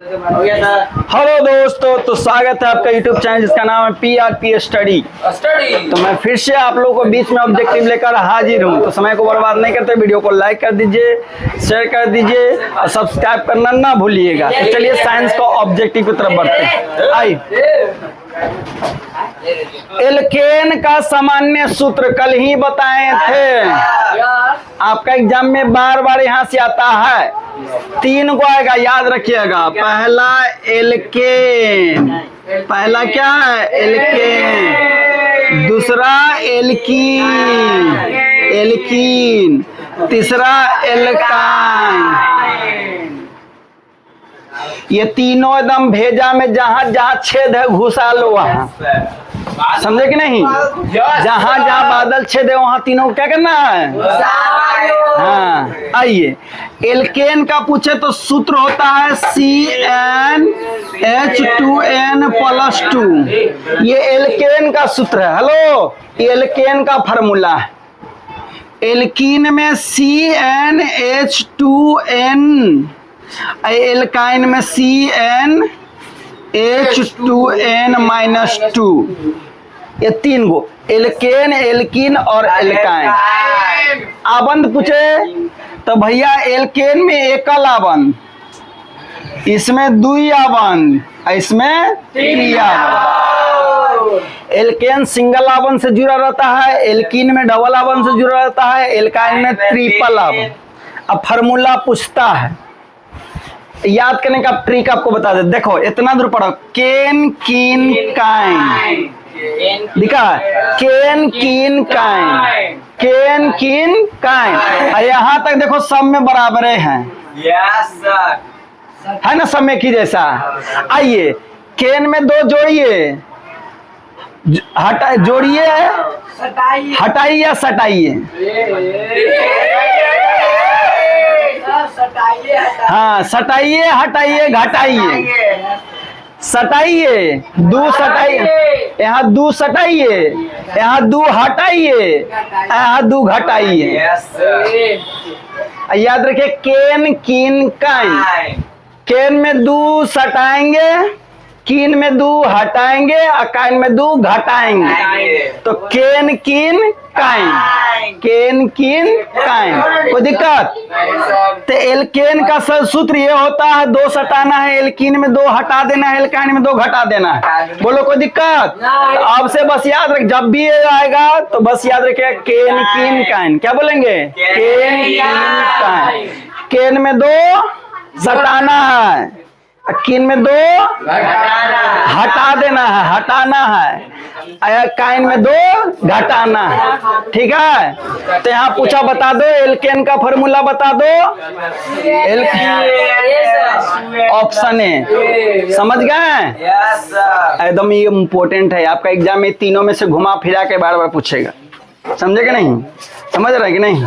Hello दोस्तों, तो स्वागत है आपका यूट्यूब चैनल जिसका नाम है PRP स्टडी। तो मैं फिर से आप लोगों को बीच में ऑब्जेक्टिव लेकर हाजिर हूं। तो समय को बर्बाद नहीं करते, वीडियो को लाइक कर दीजिए, शेयर कर दीजिए और सब्सक्राइब करना ना भूलिएगा। तो चलिए साइंस को ऑब्जेक्टिव की तरफ बढ़ते हैं। आइए, एल्केन का सामान्य सूत्र कल ही बताए थे। आपका एग्जाम में बार बार यहाँ से आता है, 3 को आएगा, याद रखिएगा। पहला एल्केन, पहला क्या है? एल्केन। दूसरा एल्कीन, एल्कीन। तीसरा एल्काइन। ये तीनों एकदम भेजा में जहां जहां छेद है घुसा लो वहां, समझे कि नहीं? जहां जहां बादल छेद है वहां तीनों को क्या करना है? हाँ, आइए, एल्केन का पूछे तो सूत्र होता है CnH2n+2। ये एल्केन का सूत्र है। हेलो, ये एल्केन का फार्मूला है। एल्कीन में CnH2n, एल्काइन में CnH2n-2। ये 3 गो, एल्केन, एल्कीन और एल्काइन। आबंध पूछे तो भैया एल्केन में एकल आबंध, इसमें 2 आबंध, इसमें 3 आबंध। एल्केन सिंगल आबंध से जुड़ा रहता है, एल्कीन में डबल आबंध से जुड़ा रहता है, एल्काइन में ट्रिपल आबंध। अब फार्मूला पूछता है, याद करने का ट्रिक आपको बता दे। देखो इतना दूर पढ़ो, केन कीन काइन लिखा है, केन कीन काइन, केन कीन काइन। और यहाँ तक देखो सब में बराबर हैं। यस सर, है ना, सब में की जैसा। आइए, केन में 2 जोड़िए, हटा जोड़िए, हटाइए या सटाइए? हाँ, सटाइए, हटाइए, घटाइए। सटाइए, 2 सटाइए, यहाँ 2 सटाइए, यहाँ 2 हटाइए, यहाँ 2 घटाइए। याद रखिए, केन कीन काइन। केन में 2 सटाएंगे, कीन में 2 हटाएंगे और काइन में 2 घटाएंगे। तो केन कीन काइन, केन कीन काइन। कोई दिक्कत? तो एल्केन का सूत्र ये होता है, 2 सटाना है, एल्कीन में 2 हटा देना है, एल्काइन में 2 घटा देना है। बोलो कोई दिक्कत? तो अब से बस याद रख, जब भी ये आएगा तो बस याद रखिए, केन कीन काइन। क्या बोलेंगे? केन कीन काइन। केन में 2 सटाना है, कीन में 2 हटा देना है, हटाना है, काइन में 2 घटाना है। ठीक है? तो यहाँ पूछा, बता दो एल्केन का फॉर्मूला बता दो। ऑप्शन ए, समझ गए? एकदम ये इम्पोर्टेंट है, आपका एग्जाम में तीनों में से घुमा फिरा के बार बार पूछेगा। समझे कि नहीं? समझ रहे कि नहीं?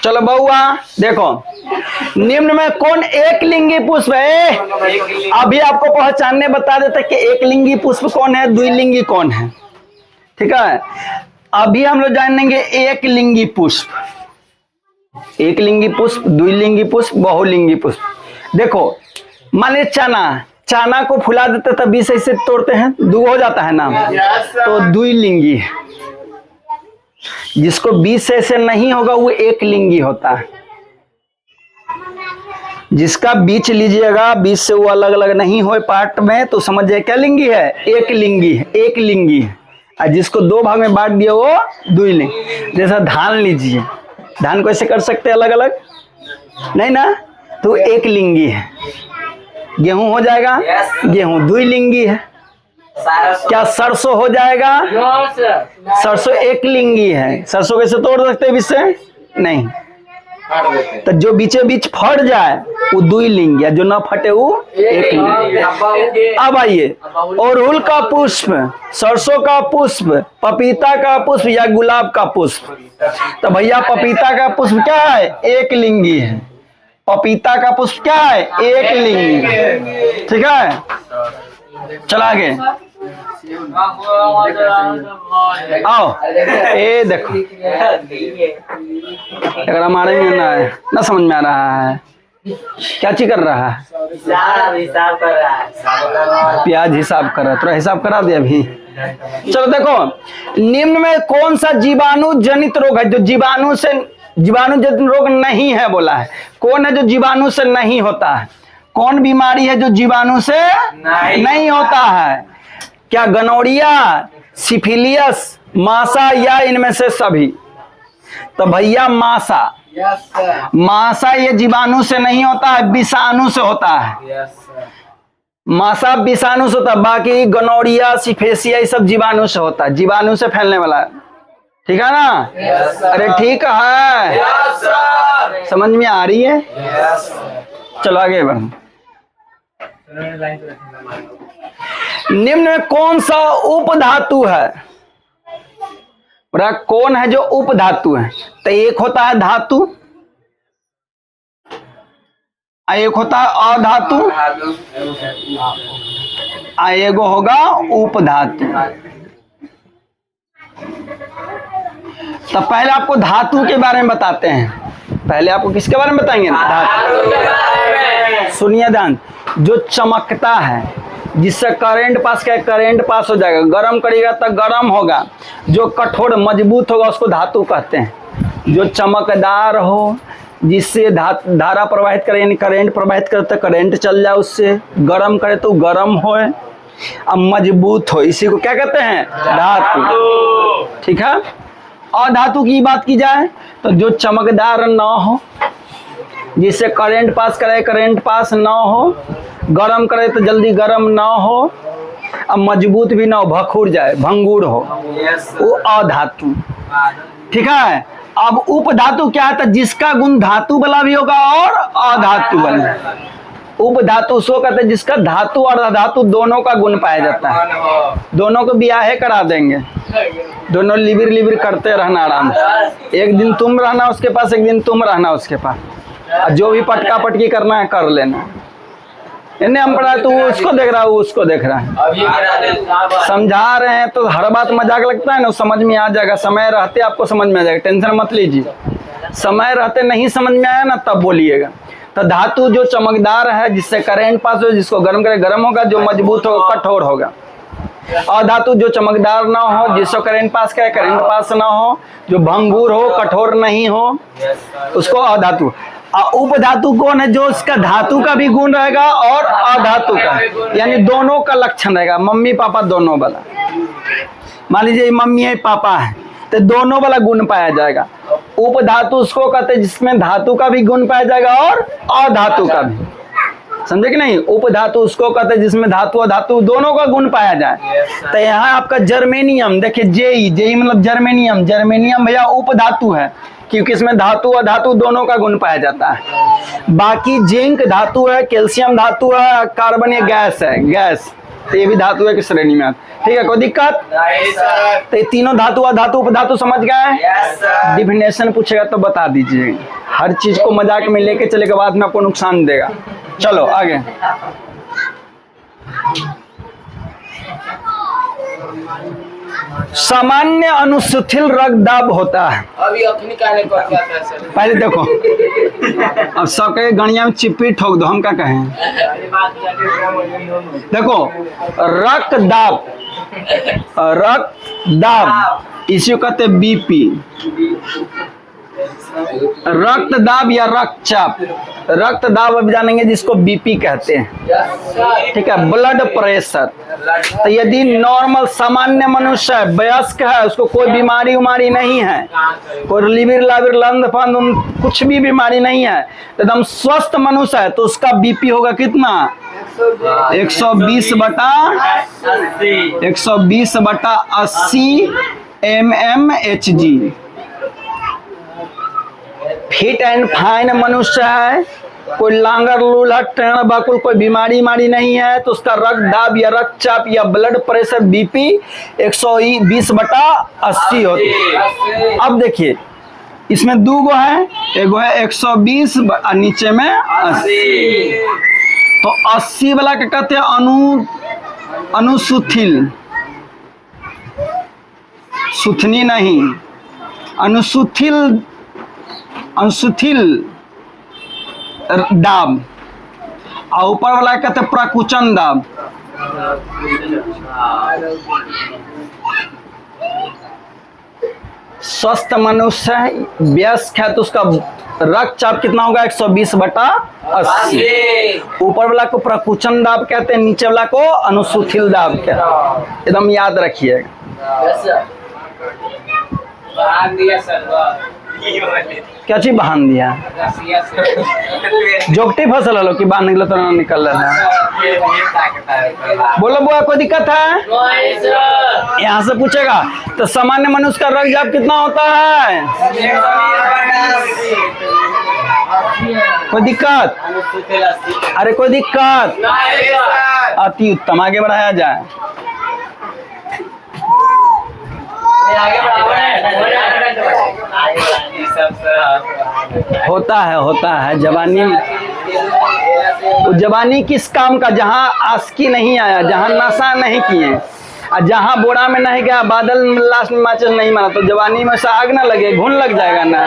चलो बउआ देखो, निम्न में कौन एक लिंगी पुष्प है? अभी आपको पहचानने बता देते कि एक लिंगी पुष्प कौन है, द्विलिंगी कौन है। ठीक है, अभी हम लोग जानेंगे एक लिंगी पुष्प, एक लिंगी पुष्प, द्विलिंगी पुष्प, बहुलिंगी पुष्प। देखो मान लीजिए चना, चना को फुला देते तब 20 ऐसे तोड़ते हैं, 2 हो जाता है ना, तो द्विलिंगी है। जिसको 20 ऐसे नहीं होगा वो एक लिंगी होता है। जिसका बीच लीजिएगा 20 से वो अलग अलग नहीं हो पार्ट में, तो समझिए क्या लिंगी है? एक लिंगी है, एक लिंगी है। और जिसको 2 भाग में बांट दिया वो द्विलिंगी। जैसा धान लीजिए, धान को ऐसे कर सकते हैं अलग अलग, नहीं ना, तो एक लिंगी है। गेहूं हो जाएगा, गेहूं द्विलिंगी है। क्या सरसों हो जाएगा? सरसों एक लिंगी है। सरसों कैसे तोड़ सकते हैं 20 से? नहीं। तो जो बीचे बीच फट जाए वो द्विलिंगी है, जो ना फटे वो एक लिंगी। अब आइए, अड़हुल का पुष्प, सरसों का पुष्प, पपीता का पुष्प या गुलाब का पुष्प। तो भैया पपीता का पुष्प क्या है? एक लिंगी है। पपीता का पुष्प क्या है? एक लिंगी। ठीक है, चला आगे। आओ ए देखो, अगर हमारे में ना समझ में आ रहा है, क्या चीज कर रहा है? हिसाब कर रहा है। प्याज हिसाब कर रहा है, थोड़ा हिसाब करा दे अभी। चलो देखो, निम्न में कौन सा जीवाणु जनित रोग है जो जीवाणु जनित रोग नहीं है बोला है? कौन है जो जीवाणु से नहीं होता है? कौन बीमारी है जो जीवाणु से नहीं होता है? क्या गनोरिया, सिफिलियस, मासा या इनमें से सभी? तो भैया मासा, मासा ये जीवाणु से नहीं होता है, विषाणु से होता है। मासा विषाणु से होता है, बाकी गनोरिया, सिफेसिया ये सब जीवाणु से होता है, जीवाणु से फैलने वाला है। ठीक है ना? अरे ठीक है, समझ में आ रही है? चलो आगे बढ़ो। निम्न में कौन सा उपधातु है? कौन है जो उपधातु है? तो एक होता है धातु, एक होता है अधातु, एगो होगा उपधातु। तो पहले आपको धातु के बारे में बताते हैं। पहले आपको किसके बारे में बताएंगे? धातु। सुनिए ध्यान, जो चमकता है, जिससे करंट पास का करंट पास हो जाएगा, गर्म करेगा तो गर्म होगा, जो कठोर मजबूत होगा उसको धातु कहते हैं। जो चमकदार हो, जिससे धारा प्रवाहित करे यानी करंट प्रवाहित करे तो करंट चल जाए, उससे गर्म करे तो गर्म हो, अब मजबूत हो, इसी को क्या कहते हैं? धातु। ठीक है। और धातु की बात की जाए तो जो चमकदार ना हो, जिससे करंट पास करे करंट पास ना हो, गरम करे तो जल्दी गरम ना हो, अब मजबूत भी ना हो, भखूर जाए, भंगूर हो, वो अधातु। ठीक है। अब उपधातु क्या है? जिसका गुण धातु वाला भी होगा और अधातु वाला। उपधातु उसको कहते हैं जिसका धातु और अधातु दोनों का गुण पाया जाता है। दोनों को ब्याहे करा देंगे, दोनों लिबिर लिबिर करते रहना आराम से। एक दिन तुम रहना उसके पास, एक दिन तुम रहना उसके पास, और जो भी पटका पटकी करना है कर लेना। इन्हें हम पढ़ा, तू उसको देख रहा है, उसको देख रहा है, समझा रहे हैं तो हर बात मजाक लगता है ना, समझ में आ जाएगा। समय रहते आपको समझ में आ जाएगा, टेंशन मत लीजिए। समय रहते नहीं समझ में आया ना तब बोलिएगा। तो धातु जो चमकदार है, जिससे करंट पास हो, जिसको गर्म करे गर्म होगा, जो मजबूत होगा कठोर होगा। अधातु जो चमकदार ना हो, जिसको करंट पास करे करंट पास ना हो, जो भंगूर हो, कठोर नहीं हो, उसको अधातु। उपधातु कौन है? जो उसका धातु का भी गुण रहेगा और अधातु का, यानी दोनों का लक्षण रहेगा, मम्मी पापा दोनों वाला। मान लीजिए मम्मी है पापा है तो दोनों वाला गुण पाया जाएगा। उपधातु उसको कहते हैं जिसमें धातु का भी गुण पाया जाएगा और अधातु का भी। समझे कि नहीं? उपधातु उसको कहते हैं जिसमें धातु और धातु दोनों का गुण पाया जाए। तो यहाँ आपका जर्मेनियम देखिए, जेई मतलब जर्मेनियम, जर्मेनियम भैया उपधातु है, क्योंकि इसमें धातु और धातु दोनों का गुण पाया जाता है। बाकी जिंक धातु है, कैल्शियम धातु है, कार्बन ये गैस है, गैस, तो ये भी धातु है की श्रेणी में। ठीक है, कोई दिक्कत? तो ये तीनों धातु और धातु उपधातु समझ गए? डिफिनेशन पूछेगा तो बता दीजिए। हर चीज को मजाक में लेके चले के बाद में आपको नुकसान देगा। चलो आगे। सामान्य अनुशिथिल रक्तदाब होता है। अभी अपनी कहने को क्या था? पहले देखो, अब सब कहे गणिया में चिप्पी ठोक दो, हम क्या कहें? देखो, रक्तदाब, रक्तदाब इसी को कहते हैं बीपी। रक्तदाब या रक्तचाप, रक्तदाब अब जानेंगे जिसको बीपी कहते हैं। ठीक है, ब्लड प्रेशर। तो यदि नॉर्मल सामान्य मनुष्य है, वयस्क है, उसको कोई बीमारी उमारी नहीं है, कोई लिबिर लाबिर लंद फंद कुछ भी बीमारी नहीं है, एकदम स्वस्थ मनुष्य है, तो उसका बीपी होगा कितना? 120/80 mmHg। फिट एंड फाइन मनुष्य है, कोई लांगर लूल्हा टेढ़ बाकुल कोई बीमारी नहीं है, तो उसका रक्तदाब या रक्तचाप या ब्लड प्रेशर बीपी 120/80 होती है। अब देखिए इसमें दो गो है, एगो है 120 और नीचे में 80। तो 80 वाला क्या कहते हैं? अनुसूथिल, सुथनी नहीं, अनुसूथिल, अनुसूथिल दाब, और ऊपर वाला कहते हैं प्रकुचन दाब। स्वस्थ मनुष्य वयस्क है तो उसका रक्तचाप कितना होगा? 120/80। ऊपर वाला को प्रकुचन दाब कहते हैं, नीचे वाला को अनुसूथिल दाब कहते हैं। एकदम याद रखिएगा। क्या चीज बांध दिया? जोगटी फसल हलो कि बांध निकला तो ना निकल रहा है। बोलो बुआ, कोई दिक्कत है? यहाँ से पूछेगा तो सामान्य मनुष्य का रक्तचाप कितना होता है? कोई दिक्कत? अरे कोई दिक्कत? अति उत्तम, आगे बढ़ाया जाए। होता है जवानी। जवानी किस काम का? जहाँ आस्की नहीं आया, जहाँ नशा नहीं किए, और जहाँ बोरा में नहीं गया, बादल लास्ट में माचिस नहीं मारा, तो जवानी में से आग ना लगे, घून लग जाएगा ना।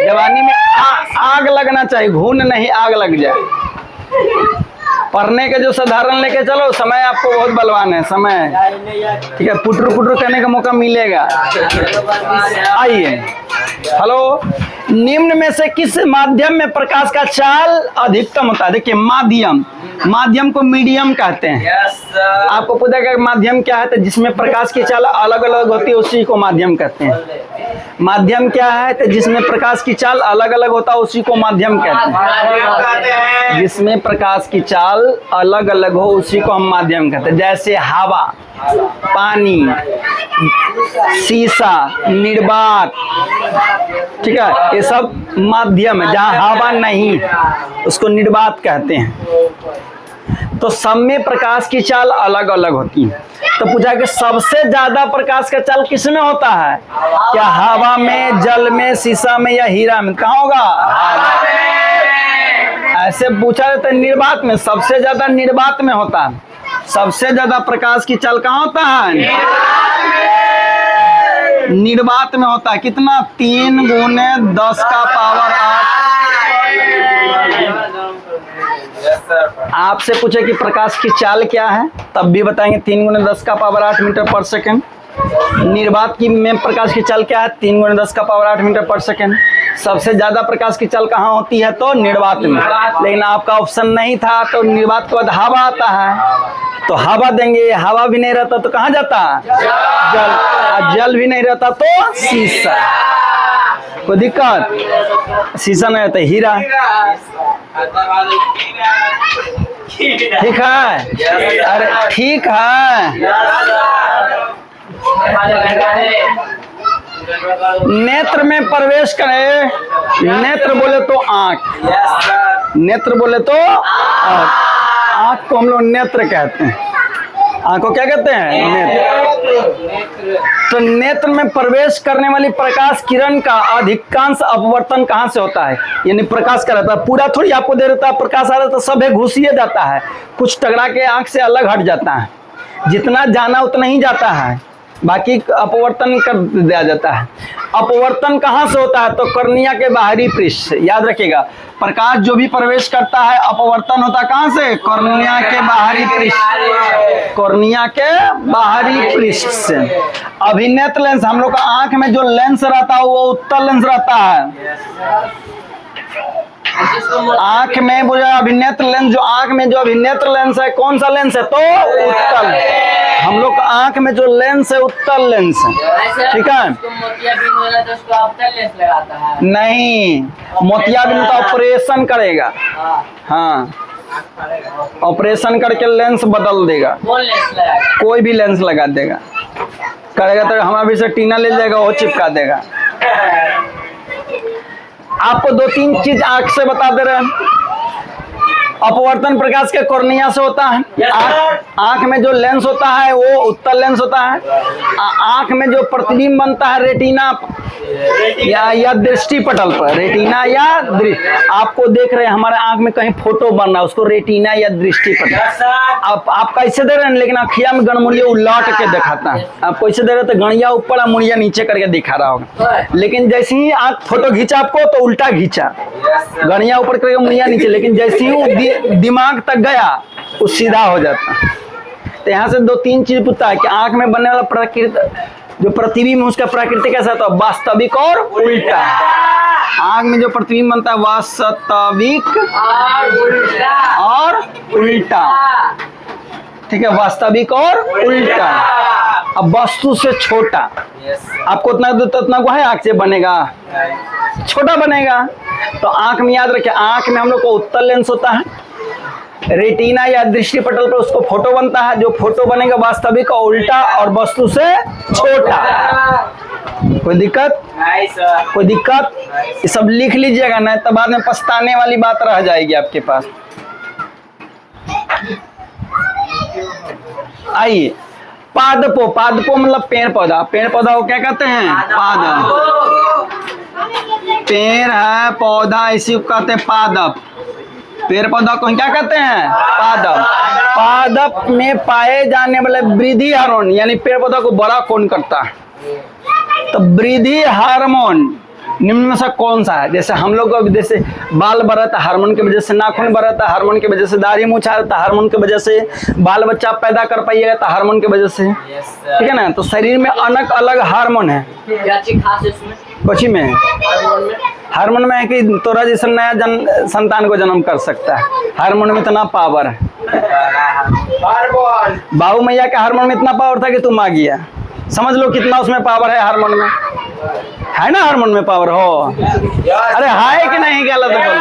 जवानी में आग लगना चाहिए, घून नहीं, आग लग जाए। पढ़ने के जो साधारण लेके चलो, समय आपको बहुत बलवान है। समय ठीक है, पुटरू पुटरू करने का मौका मिलेगा। आइए, हेलो, निम्न में से किस माध्यम में प्रकाश का चाल अधिकतम होता है? देखिए, माध्यम को मीडियम कहते हैं। आपको पता है माध्यम क्या है? तो जिसमें प्रकाश की चाल अलग अलग होती है उसी को माध्यम कहते हैं। माध्यम क्या है? तो जिसमें प्रकाश की चाल अलग अलग होता है उसी को माध्यम कहते हैं। जिसमें प्रकाश की चाल अलग अलग हो उसी को हम माध्यम कहते हैं। जैसे हवा, पानी, शीशा, निर्वात, ठीक है, ये सब माध्यम है। जहाँ हवा नहीं उसको निर्वात कहते हैं। तो सब में प्रकाश की चाल अलग अलग होती है। तो पूछा कि सबसे ज्यादा प्रकाश का चाल किस में होता है? क्या हवा में, जल में, शीशा में या हीरा में? कहाँ होगा? ऐसे पूछा जाता है। निर्वात में सबसे ज्यादा निर्वात में होता है। सबसे ज्यादा प्रकाश की चाल कहाँ होता है? निर्वात में होता है। कितना? 3 × 10⁸ आपसे पूछे कि प्रकाश की चाल क्या है, तब भी बताएंगे 3 × 10⁸ मीटर/सेकंड। निर्वात की में प्रकाश की चाल क्या है? 3 × 10⁸ मीटर/सेकंड। सबसे ज्यादा प्रकाश की चाल कहाँ होती है? तो निर्वात में। लेकिन आपका ऑप्शन नहीं था, तो निर्वात के बाद हवा आता है, तो हवा देंगे। हवा भी नहीं रहता तो कहाँ जाता? जल। और जल भी नहीं रहता तो शीशा। कोई दिक्कत? शीशा नहीं रहता, हीरा। ठीक है? अरे ठीक है। नेत्र में प्रवेश करे। नेत्र बोले तो आंख, नेत्र बोले तो आंख को हम लोग नेत्र कहते हैं। आंख को क्या कहते हैं? नेत्र। तो नेत्र में प्रवेश करने वाली प्रकाश किरण का अधिकांश अपवर्तन कहाँ से होता है? यानी प्रकाश का रहता है, पूरा थोड़ी आपको दे देता है। प्रकाश आ रहा तो सब घुसिए जाता है, कुछ टकरा के आंख से अलग हट जाता है। जितना जाना उतना ही जाता है, बाकी अपवर्तन कर दिया जाता है। अपवर्तन कहाँ से होता है? तो कर्निया के बाहरी पृष्ठ से। याद रखिएगा, प्रकाश जो भी प्रवेश करता है अपवर्तन होता है कहाँ से? कर्निया के बाहरी पृष्ठ। कर्निया के बाहरी पृष्ठ से। अभिनेत्र लेंस, हम लोग का आंख में जो लेंस रहता है वो उत्तल लेंस रहता है। आंख में वो जो अभिनेत्र लेंस, जो आंख में जो अभिनेत्र लेंस है, कौन सा लेंस है? तो उत्तल। हम लोग आंख में जो लेंस है उत्तल लेंस है। ठीक है? नहीं, मोतियाबिंद का ऑपरेशन करेगा। हाँ, ऑपरेशन करके लेंस बदल देगा। कोई भी लेंस लगा देगा, करेगा तो हमारे भी से टीना ले जाएगा, वो चिपका देगा। आपको 2-3 चीज आंख से बता दे रहे हैं। अपवर्तन प्रकाश के कॉर्निया से होता है। आंख में जो लेंस होता है वो उत्तल लेंस होता है। आंख में जो प्रतिबिंब बनता है रेटिना, या दृष्टि पटल पर, रेटिना या आपको देख रहे हैं हमारे आंख में कहीं फोटो बन रहा है, उसको रेटिना या दृष्टि पटल। आप कैसे दे रहे हैं, लेकिन अखिया में गणमुड़िया उलट के दिखाता है। आप कैसे दे रहे तो गणिया ऊपर और मुड़िया नीचे करके दिखा रहा होगा, लेकिन जैसे ही आंख फोटो खींचा आपको तो उल्टा खींचा, गणिया ऊपर करके मुड़िया नीचे, लेकिन जैसे ही वो दिमाग तक गया वो सीधा हो जाता। तो यहाँ से 2-3 चीज पूछता है कि आंख में बनने वाला प्रकृति जो प्रतिबिंब उसका प्रकृति कैसा होता है, वास्तविक और उल्टा। आंख में जो प्रतिबिंब बनता है वास्तविक और उल्टा, ठीक है, वास्तविक और उल्टा। अब वस्तु से छोटा, आपको उतना उतना को है, आंख से बनेगा छोटा बनेगा। तो आंख में याद रखिए, आंख में हम लोग को उत्तल लेंस होता है, रेटिना या दृष्टि पटल पर उसको फोटो बनता है, जो फोटो बनेगा वास्तविक और उल्टा और वस्तु से छोटा। कोई दिक्कत? कोई दिक्कत? ये सब लिख लीजिएगा, नहीं तो बाद में पछताने वाली बात रह जाएगी आपके पास। आइए, पादपो, पादपो मतलब पेड़ पौधा, पेड़ पौधा को क्या कहते हैं? पादप। पेड़ है, पौधा, इसी को कहते हैं पादप। पेड़ पौधा को क्या कहते हैं? पादप। पादप में पाए जाने वाले वृद्धि हार्मोन, यानी पेड़ पौधा को बड़ा कौन करता है? तो वृद्धि हार्मोन निम्न में से कौन सा है? जैसे हम लोग को जैसे बाल बढ़ता है हार्मोन की वजह से, नाखून बढ़ता है हार्मोन की वजह से, दाढ़ी मूंछ आता है हार्मोन की वजह से, बाल बच्चा पैदा कर पाइएगा तो हार्मोन की वजह से, ठीक है ना। तो शरीर में अलग अलग हार्मोन है। कुछ में हार्मोन में है कि तोरा जैसा नया संतान को जन्म कर सकता है, हार्मोन में इतना पावर है। बाबू मैया के हार्मोन में इतना पावर था कि तुम आ गया, समझ लो कितना उसमें पावर है हार्मोन में, है ना? हार्मोन में पावर हो, अरे है कि नहीं? गलत बोल।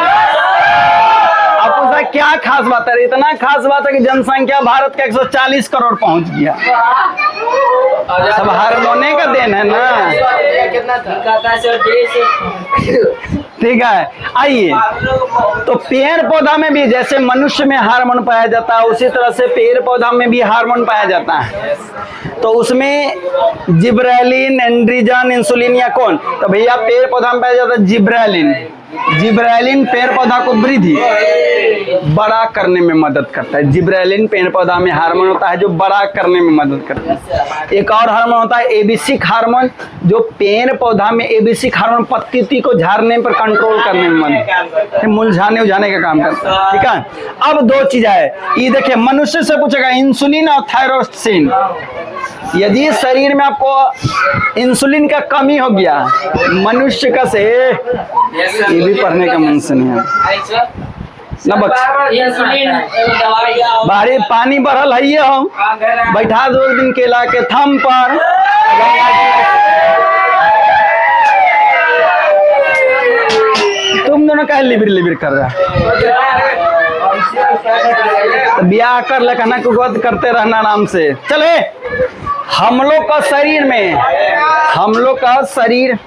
आपको पता क्या खास बात है? इतना खास बात है कि जनसंख्या भारत का 140 करोड़ पहुंच गया। सब हार्मोने का देन है ना, ठीक है। आइए, तो पेड़ पौधा में भी जैसे मनुष्य में हार्मोन पाया जाता है, उसी तरह से पेड़ पौधा में भी हार्मोन पाया जाता है। तो उसमें जिब्रेलिन, एंड्रोजन, इंसुलिन या कौन? तो भैया पेड़ पौधा में पाया जाता है जिब्रेलिन। जिब्रेलिन पेड़ पौधा को वृद्धि बड़ा करने में मदद करता है। जिब्रेलिन पेड़ पौधा में हार्मोन होता है जो बड़ा करने में मदद करता है। एक और हार्मोन होता है एबिसिक हार्मोन, जो पेड़ पौधा में एबिसिक हार्मोन पत्ती को झाड़ने पर कंट्रोल करने में मदद, मुरझाने उझाने का काम करता है, ठीक है। अब 2 चीज है, ये देखिए मनुष्य से पूछेगा इंसुलिन और थायरोक्सिन। यदि शरीर में आपको इंसुलिन का कमी हो गया, मनुष्य का से ये भी पढ़ने का मन से नहीं है ना बच्चा। बाहरी पानी बढ़ल है, ये हम बैठा 2 दिन केला के थम पर, तुम दोनों कहे लिबिर लिबिर कर रहा तो ब्याह कर ले, कहना कुछ करते रहना आराम से। चले, हम लोग का शरीर में, हम लोग का शरीर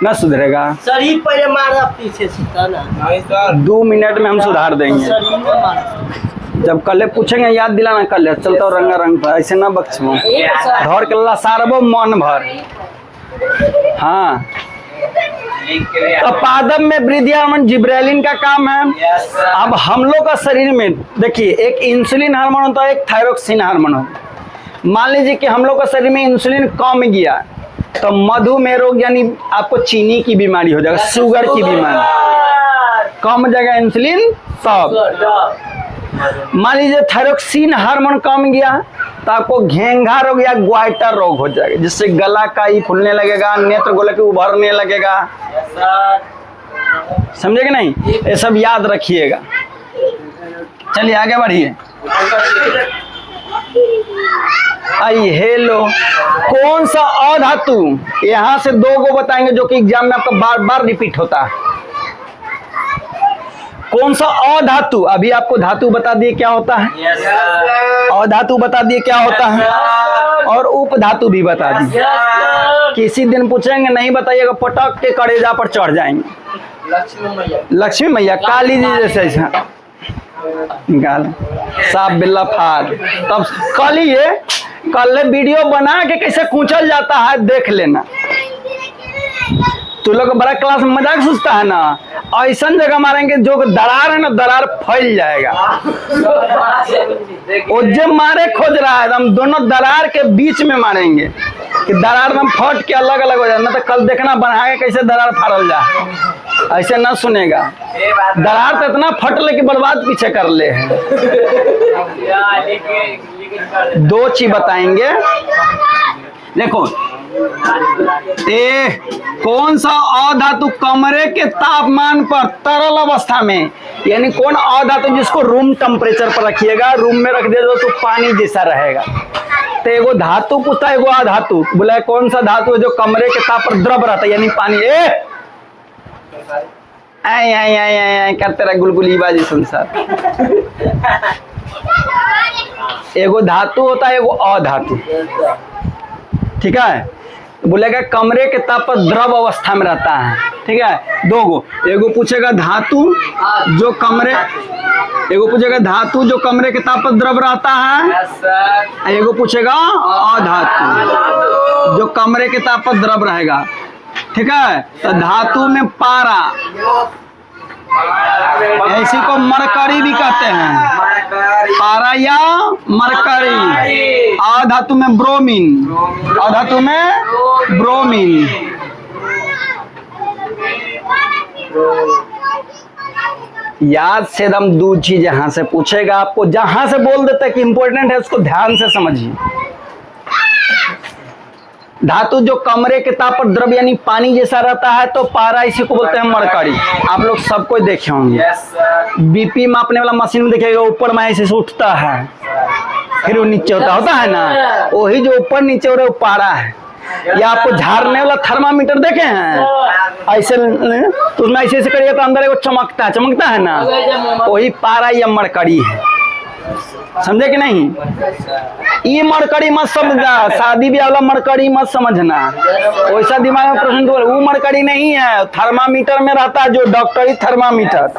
न सुधरेगा, शरीर पहले मारा पीछे से ना, 2 मिनट में हम सुधार देंगे। जब कल पूछेंगे याद दिलाना, कल चलता हूँ रंगा रंग पर, ऐसे ना बख्शो धर के ला सारबो मन भर। हाँ, तो पादप में वृद्धि हार्मोन जिब्रेलिन का काम है। अब हम लोग का शरीर में देखिए, एक इंसुलिन हार्मोन होता है, एक थायरोक्सिन हार्मोन होता है। मान लीजिए कि हम लोग का शरीर में इंसुलिन कम गया तो मधुमेह रोग यानी आपको चीनी की बीमारी हो जाएगा, शुगर की बीमारी, कम जगह इंसुलिन सब। मान लीजिए थायरोक्सिन हार्मोन कम गया तो आपको घेंघा रोग या ग्वाइटर रोग हो जाएगा, जिससे गला का ही फूलने लगेगा, नेत्र गोलक उभरने लगेगा। समझे कि नहीं? ये सब याद रखिएगा। चलिए आगे बढ़िए। आइए, हेलो, कौन सा अधातु, यहाँ से 2 गो बताएंगे जो कि एग्जाम में आपका बार बार रिपीट होता है। कौन सा अधातु? अभी आपको धातु बता दिए क्या होता है, अधातु बता दिए क्या होता है, और उपधातु भी बता दिए। किसी दिन पूछेंगे नहीं बताइएगा, पटक के कलेजा पर चढ़ जाएंगे। लक्ष्मी मैया, काली जी जैसे निकाल साफ बिल्ला फाड़, तब कल ये कल वीडियो बना के कैसे कूचल जाता है देख लेना। तू लोग बड़ा क्लास में मजाक सोचता है ना, ऐसा जगह मारेंगे जो दरार है ना, दरार फैल जाएगा। वो जब मारे खोज रहा है हम दोनों दरार के बीच में मारेंगे कि दरार में फट के अलग अलग हो जाए ना। तो कल देखना बना के कैसे दरार फाड़ल जाए, ऐसे ना सुनेगा। दरार तो इतना फटले कि बर्बाद पीछे कर ले है। दो चीज बताएंगे, देखो कौन सा अधातु कमरे के तापमान पर तरल अवस्था में, यानी कौन अधातु जिसको रूम टेम्परेचर पर रखिएगा, रूम में रख दिया तो पानी जैसा रहेगा। तो एगो धातु पूछता है, एगो अधातु बोला है कौन सा धातु है जो कमरे के ताप पर द्रव रहता है, यानी पानी। आई आई आई आई आई करते रहा गुलगुली बाजी संसार। एगो धातु होता है, एगो अधातु, ठीक है। बोलेगा कमरे के ताप पर द्रव अवस्था में रहता है, ठीक है। दो गो, एगो पूछेगा धातु जो कमरे, एगो पूछेगा धातु जो कमरे के ताप पर द्रव रहता है, एगो पूछेगा अधातु जो कमरे के ताप पर द्रव रहेगा, ठीक है। तो धातु में पारा, इसी को मरकरी भी कहते हैं, पारा या मरकरी। अधातु में ब्रोमीन, अधातु में ब्रोमीन। याद से एकदम दो चीज यहाँ से पूछेगा आपको, जहां से बोल देता है कि इंपॉर्टेंट है उसको ध्यान से समझिए। धातु जो कमरे के ताप पर द्रव यानी पानी जैसा रहता है तो पारा, इसी को बोलते हैं मरकरी। आप लोग सबको देखे होंगे, बीपी मापने वाला मशीन में देखिएगा ऊपर में ऐसे उठता है फिर वो नीचे होता है ना, वही जो ऊपर नीचे हो रहा है वो पारा है। या आपको झाड़ने वाला थर्मामीटर देखे हैं, ऐसे तो उसमें ऐसे ऐसे करिए तो अंदर वो चमकता है ना, वही पारा या मरकरी है। समझे कि नहीं? ये मरकरी मत समझना, शादी ब्याह वाला मरकरी मत समझना, वैसा दिमाग में प्रश्न तो वो मरकरी नहीं है। थर्मामीटर में रहता है जो डॉक्टरी थर्मामीटर,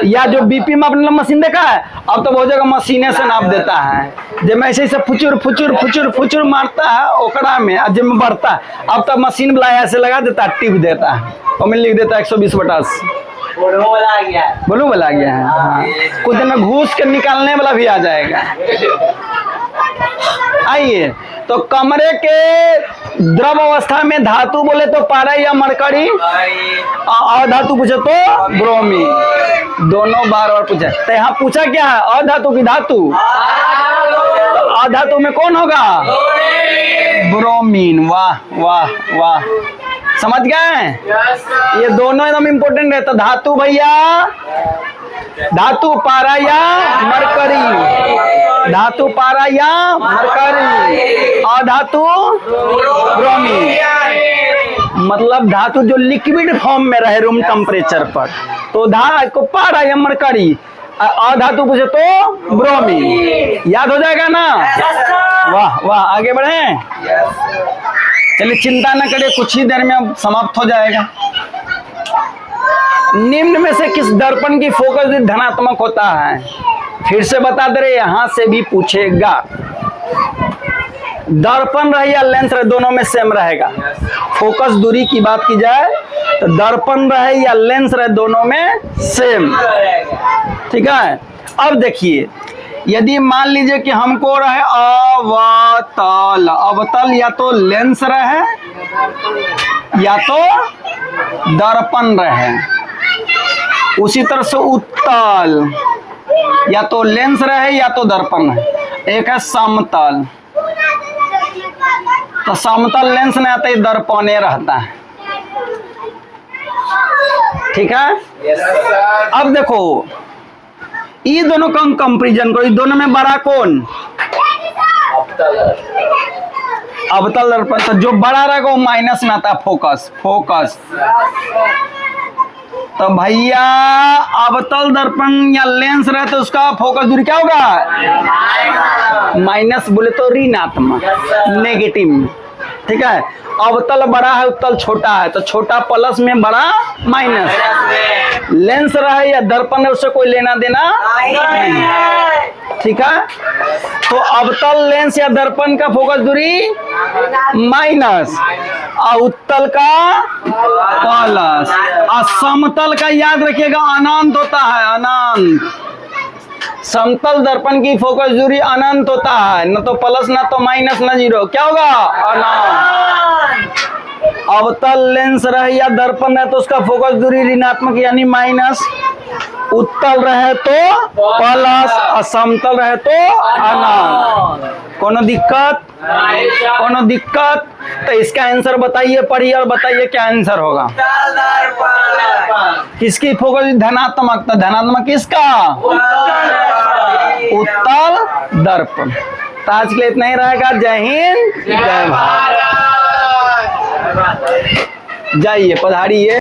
या जो बीपी मापने वाला मशीन देखा है, अब तो बहुत जगह मशीने से नाप देता है। जब ऐसे ऐसे फुचुर फुचुर फुचुर फुचुर मारता है ओकरा में, जब में बढ़ता है, अब तो मशीन वाला ऐसे लगा देता है, टिप देता है, और में लिख देता है 120/80। बोलू वाला आ गया है, हाँ। कुछ दिन में घूस के निकालने वाला भी आ जाएगा। आइए, तो कमरे के द्रव अवस्था में धातु बोले तो पारा या मरकरी, अधातु पूछे तो ब्रोमीन। दोनों बार बार पूछा, तो यहाँ पूछा क्या है, अधातु की धातु, तो अधातु में कौन होगा, ब्रोमीन। वाह वाह वाह, समझ गए? ये दोनों एकदम इम्पोर्टेंट है। तो धातु भैया, धातु पारा या मरकरी, धातु पारा या मरकरी, अधातु ब्रोमीन। मतलब धातु जो लिक्विड फॉर्म में रहे रूम टेम्परेचर पर, तो धातु पारा या मरकरी, अधातु पूछे तो ब्रोमीन। याद हो जाएगा ना? वाह वाह, आगे बढ़े। चलिए चिंता न करिए, कुछ ही देर में अब समाप्त हो जाएगा। निम्न में से किस दर्पण की फोकस धनात्मक होता है? फिर से बता दे रहे, यहां से भी पूछेगा। दर्पण रहे या लेंस रहे, दोनों में सेम रहेगा। फोकस दूरी की बात की जाए तो दर्पण रहे या लेंस रहे, दोनों में सेम, ठीक है। अब देखिए, यदि मान लीजिए कि हमको रहे अवतल, अवतल या तो लेंस रहे या तो दर्पण रहे। उसी तरह से उत्तल, या तो लेंस रहे या तो दर्पण रहे। एक है समतल, तो समतल लेंस नहीं आता, दर्पणे रहता है, ठीक है। अब देखो, ये दोनों का कंपैरिजन करो, दोनों में बड़ा कौन, अवतल दर्पण। तो जो बड़ा रहेगा वो माइनस में आता है, फोकस फोकस। तो भैया अवतल दर्पण या लेंस रहे तो उसका फोकस दूरी क्या होगा, माइनस बोले तो ऋणात्मक, नेगेटिव में। ठीक है। अवतल बड़ा है, उत्तल छोटा है, तो छोटा प्लस में बड़ा माइनस। लेंस रहे या दर्पण है, उससे कोई लेना देना नहीं। ठीक है। तो अवतल लेंस या दर्पण का फोकस दूरी माइनस, और उत्तल का प्लस, और समतल का याद रखिएगा अनंत होता है, अनंत। समतल दर्पण की फोकस दूरी अनंत होता है, न तो प्लस ना तो माइनस ना जीरो, क्या होगा? अनंत। अवतल लेंस रहे या दर्पण है तो उसका फोकस दूरी ऋणात्मक यानी माइनस, उत्तल रहे तो प्लस, और समतल रहे तो अनंत। कोनो दिक्कत? कोनो दिक्कत? तो इसका आंसर बताइए, पढ़िए और बताइए क्या आंसर होगा। किसकी फोकस धनात्मक? तो धनात्मक किसका? उत्तल दर्पण। तो आज के लिए इतना ही रहेगा। जय हिंद, जय भारत। जाइए, पधारिए।